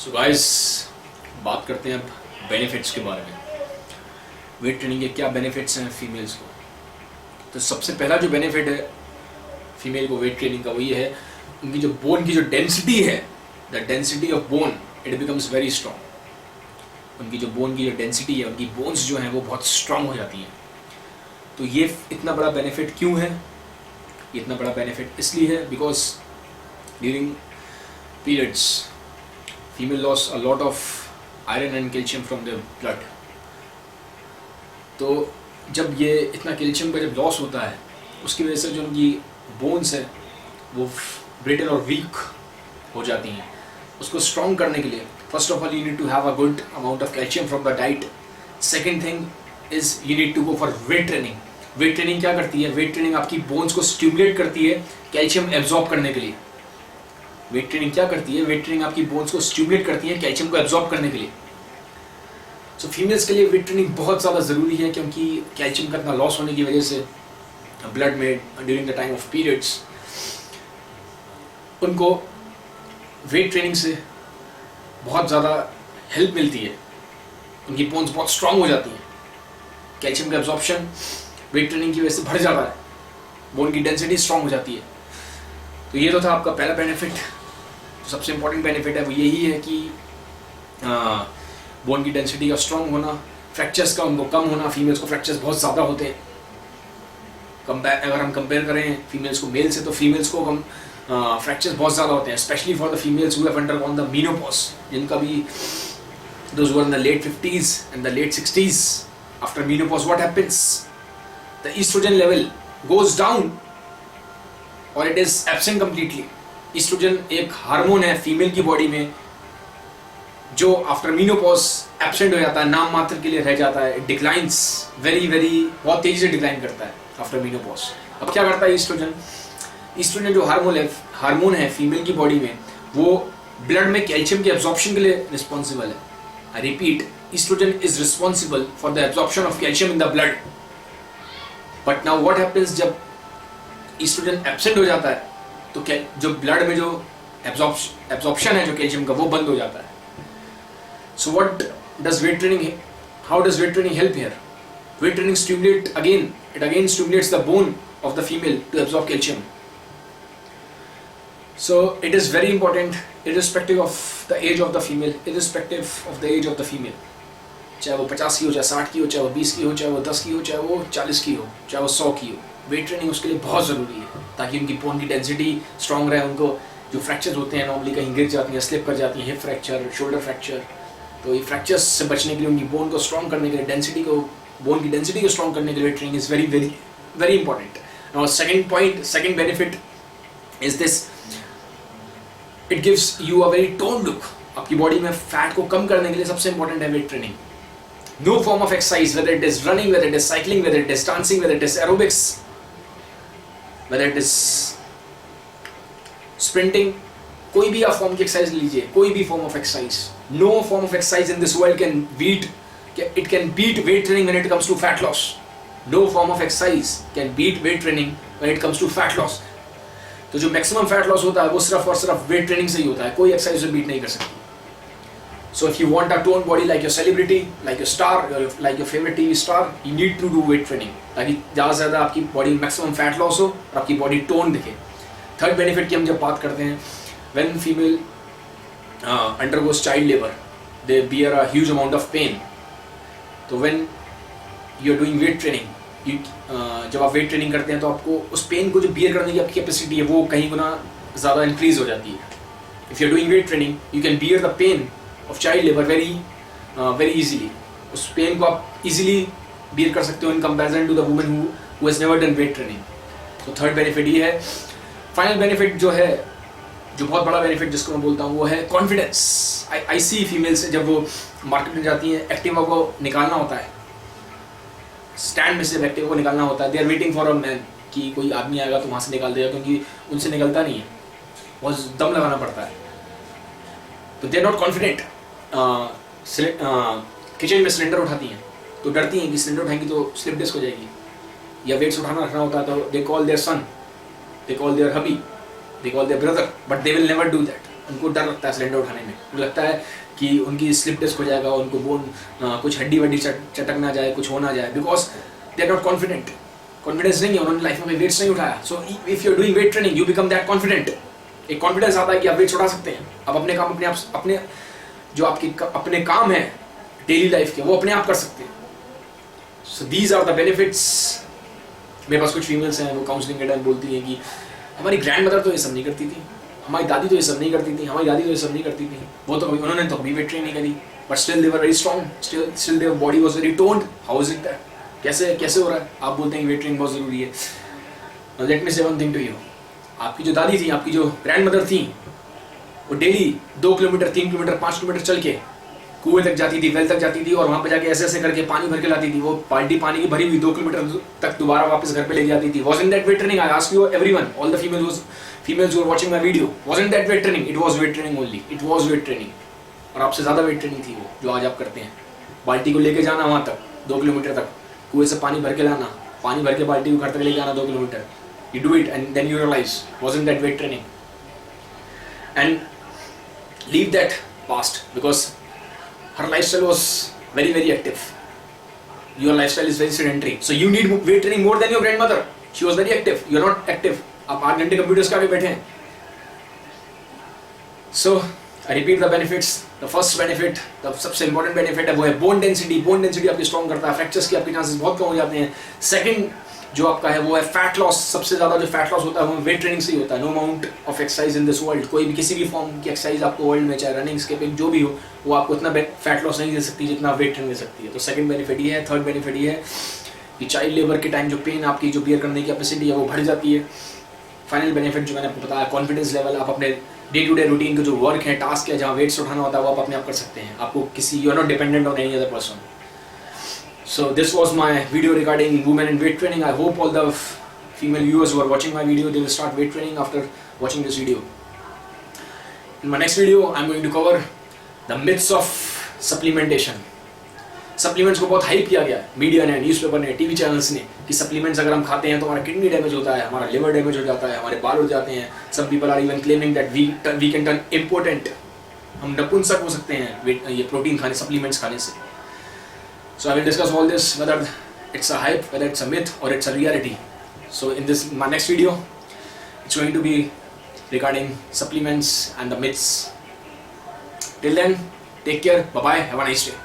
So guys, बात करते हैं अब बेनिफिट्स के बारे में। वेट ट्रेनिंग के क्या बेनिफिट्स हैं फीमेल्स को। तो सबसे पहला जो बेनिफिट है फीमेल को वेट ट्रेनिंग का वो ये है, उनकी जो बोन की जो डेंसिटी है, the density of bone it becomes very strong. उनकी जो बोन की जो डेंसिटी है, उनकी बोन्स जो हैं वो बहुत स्ट्रॉन्ग हो जाती हैं। तो ये इतना बड़ा बेनिफिट क्यों है? ये इतना बड़ा बेनिफिट इसलिए है because during periods female lost a lot of iron and calcium from their blood। तो जब ये इतना कैल्शियम का जब लॉस होता है, उसकी वजह से जो उनकी बोन्स है वो ब्रिटल और वीक हो जाती हैं। उसको स्ट्रॉन्ग करने के लिए first of all you need to have a good amount of calcium from the diet. Second thing is you need to go for weight training. Weight training क्या करती है? वेट ट्रेनिंग आपकी बोन्स को stimulate करती है calcium absorb करने के लिए। वेट ट्रेनिंग क्या करती है? वेट ट्रेनिंग आपकी बोन्स को स्टिमुलेट करती है कैल्शियम को एब्जॉर्ब करने के लिए। सो फीमेल्स के लिए वेट ट्रेनिंग बहुत ज़्यादा ज़रूरी है, क्योंकि कैल्शियम का इतना लॉस होने की वजह से ब्लड में during the time of periods उनको वेट ट्रेनिंग से बहुत ज़्यादा हेल्प मिलती है। उनकी बोन्स बहुत स्ट्रांग हो जाती हैं, कैल्शियम का एब्जॉर्प्शन वेट ट्रेनिंग की वजह से बढ़ जाता है, बोन की डेंसिटी स्ट्रांग हो जाती है। तो ये तो था आपका पहला बेनिफिट। तो सबसे इम्पॉर्टेंट बेनिफिट है वो यही है कि बोन की डेंसिटी का स्ट्रॉन्ग होना, फ्रैक्चर्स का उनको कम होना। फीमेल्स को फ्रैक्चर्स बहुत ज़्यादा होते हैं। अगर हम कंपेयर करें फीमेल्स को मेल से, तो फीमेल्स को कम फ्रैक्चर्स बहुत ज़्यादा होते हैं, specially for the females who have undergone the menopause, जिनका भी those who are in the late 50s and the late 60s। After menopause what happens? The estrogen level goes down और it is absent completely. Estrogen एक hormone है female की body में जो after menopause absent हो जाता है, नाम मात्र के लिए रह जाता है। इट डिक्लाइंस वेरी बहुत तेजी से डिक्लाइन करता है आफ्टर मीनोपॉज। अब क्या करता है ईस्ट्रोजन? ईस्ट्रोजन जो हार्मोन है फीमेल की बॉडी में, वो ब्लड में कैल्शियम के एब्जॉर्प्शन के लिए रिस्पॉन्सिबल है। I repeat, oestrogen is responsible for the absorption of calcium in the blood. But now what happens, जब ईस्ट्रोजन एब्सेंट हो जाता है तो जो ब्लड में जो एब्जॉर्प्शन है जो कैल्शियम का, वो बंद हो जाता है। So what does weight training, how does weight training help here? Weight training stimulates the bone of the female to absorb calcium. So it is very important irrespective of the age of the female, चाहे वो 50 की हो, चाहे 60 की हो, चाहे वो 20 की हो, चाहे वो 10 की हो, चाहे वो 40 की हो, चाहे वो 100 की हो। वेट ट्रेनिंग उसके लिए बहुत ज़रूरी है ताकि उनकी बोन की डेंसिटी स्ट्रॉन्ग रहे। उनको जो फ्रैक्चर्स होते हैं नॉर्मली कहीं गिर जाती हैं, स्लिप कर जाती हैं, हिप फ्रैक्चर, शोल्डर फ्रैक्चर, तो ये फ्रैक्चर्स से बचने के लिए, उनकी बोन को स्ट्रॉन्ग करने के लिए, बोन की डेंसिटी को स्ट्रॉन्ग करने के लिए weight training is very important. Now second benefit is this, it gives you a very tone look. आपकी बॉडी में फैट को कम करने के लिए सबसे इंपॉर्टेंट है weight training. No form of exercise, whether it is running, whether it is cycling, whether it is dancing, whether it is aerobics, whether it is sprinting, कोई भी आप फॉर्म की एक्सरसाइज लीजिए, कोई भी form of exercise, no form of exercise in this world can beat weight training when it comes to fat loss. No form of exercise can beat weight training when it comes to fat loss. तो जो maximum fat loss होता है वो सिर्फ और सिर्फ weight training से ही होता है, कोई एक्सरसाइज से बीट नहीं कर सकती। So if you want a toned body like your celebrity, like your star, like your favorite TV star, you need to do weight training ताकि ज़्यादा से ज़्यादा आपकी बॉडी मैक्सिमम फैट लॉस हो और आपकी बॉडी टोन दिखे। थर्ड बेनिफिट की हम जब बात करते हैं, when female undergoes child labor, they bear a huge amount of pain. तो when you are doing weight training, जब आप वेट ट्रेनिंग करते हैं तो आपको उस पेन को जो बियर करने की आपकी कैपेसिटी है वो कहीं गुना ज़्यादा इंक्रीज हो जाती है। If you are doing weight training, you can bear the pain of child labor very easily. उस पेन को आप easily bear कर सकते हो in comparison to the woman who has never done weight training. तो थर्ड बेनिफिट ये है। Final benefit जो है, जो बहुत बड़ा बेनिफिट जिसको मैं बोलता हूँ, वो है कॉन्फिडेंस। आई सी फीमेल्स जब वो मार्केट में जाती हैं, एक्टिवा को निकालना होता है, स्टैंड में से एक्टिवा को निकालना होता है, they are waiting for a man कि कोई आदमी आएगा तो वहाँ से निकाल देगा, क्योंकि उनसे निकलता नहीं है, बहुत दम लगाना पड़ता है। तो they are not confident. Kitchen में सिलेंडर उठाती हैं तो डरती हैं कि सिलेंडर उठाएंगी तो स्लिप डिस्क हो जाएगी, या वेट्स उठाना रखना होता है तो they call their son, they call their hubby, they call their brother, but they will never do that उनको डर लगता है सिलेंडर उठाने में, उनको लगता है कि उनकी स्लिप डिस्क हो जाएगा, उनको बोन कुछ हड्डी वड्डी चटक ना जाए, कुछ हो ना जाए, because they are not confident. Confidence नहीं है, उन्होंने लाइफ में कोई वेट्स नहीं उठाया। So if you are doing weight training you become that confident. एक कॉन्फिडेंस आता है कि आप वेट्स उठा सकते हैं, आप अपने काम अपने जो आपके अपने काम है डेली लाइफ के वो अपने आप कर सकते हैं। So these are the benefits. मेरे पास कुछ फीमेल्स हैं वो काउंसलिंग के टाइम बोलती हैं कि हमारी ग्रैंड मदर तो ये सब नहीं करती थी, हमारी दादी तो ये सब नहीं करती थी, हमारी दादी तो ये सब नहीं करती थी, वो तो उन्होंने तो कभी वेट ट्रेनिंग नहीं करी, but still they were very strong, still their body was very toned. How is it that? कैसे हो रहा है? आप बोलते हैं वेट ट्रेनिंग बहुत ज़रूरी है। नाउ लेट मी से वन थिंग टू यू। आपकी जो दादी थी, आपकी जो ग्रैंड मदर थी, वो डेली 2 किलोमीटर 3 किलोमीटर 5 किलोमीटर चल के कुएं तक जाती थी, वेल तक जाती थी, और वहाँ पे जाके ऐसे ऐसे करके पानी भर के लाती थी। वो बाल्टी पानी की भरी हुई 2 किलोमीटर तक दोबारा वापस घर पे ले जाती थी। Wasn't that weight training? I ask you everyone, all the females who are watching my video, wasn't that weight training? It was weight training only. It was weight training. और आपसे ज़्यादा वेट ट्रेनिंग थी वो जो आज आप करते हैं। बाल्टी को लेके जाना वहाँ तक 2 किलोमीटर तक, कुएं से पानी भर के लाना, पानी भर के बाल्टी को घर तक लेके आना 2 kilometre. You do it and then you realize, wasn't that weight training? And leave that past, because her lifestyle was very very active. Your lifestyle is very sedentary, so you need weight training more than your grandmother. She was very active, you are not active. आप 8 घंटे computers के आगे बैठे हैं। So I repeat the benefits. The first benefit, the सबसे important benefit है वो है bone density. Bone density आपकी strong करता है, fractures की आपके chances बहुत कम हो जाते हैं। Second जो आपका है वो है फैट लॉस। सबसे ज़्यादा जो फैट लॉस होता है वो वेट ट्रेनिंग से ही होता है। No amount of exercise in this world, कोई भी किसी भी फॉर्म की एक्सरसाइज आपको वर्ल्ड में, चाहे रनिंग, स्किपिंग, जो भी हो, वो आपको इतना फैट लॉस नहीं दे सकती जितना वेट ट्रेनिंग दे सकती है। तो सेकंड बेनिफिट ये है। थर्ड बेनिफिट ये है कि चाइल्ड लेबर के टाइम जो पेन आपकी जो बियर करने की कैपेसिटी है वो बढ़ जाती है। फाइनल बेनिफिट जो मैंने आपको बताया, कॉन्फिडेंस लेवल, आप अपने डे टू डे रूटीन के जो वर्क है, टास्क है, जहाँ वेट्स उठाना होता है वो आप अपने आप कर सकते हैं। आपको किसी, you are not dependent on any other person. So this was my video regarding women and weight training. I hope all the female viewers who are watching my video, they will start weight training after watching this video. In my next video, I'm going to cover the myths of supplementation. Supplements को बहुत hype किया गया media ने, newspaper ने, TV channels ने कि supplements अगर हम खाते हैं तो हमारा किडनी डैमेज होता है, हमारा लिवर डैमेज हो जाता है, हमारे बाल उड़ जाते हैं। Some people are even claiming that we can turn impotent. हम नपुंसक हो सकते हैं ये प्रोटीन खाने, सप्लीमेंट्स खाने से। So I will discuss all this, whether it's a hype, whether it's a myth, or it's a reality. So in my next video, it's going to be regarding supplements and the myths. Till then, take care, bye bye, have a nice day.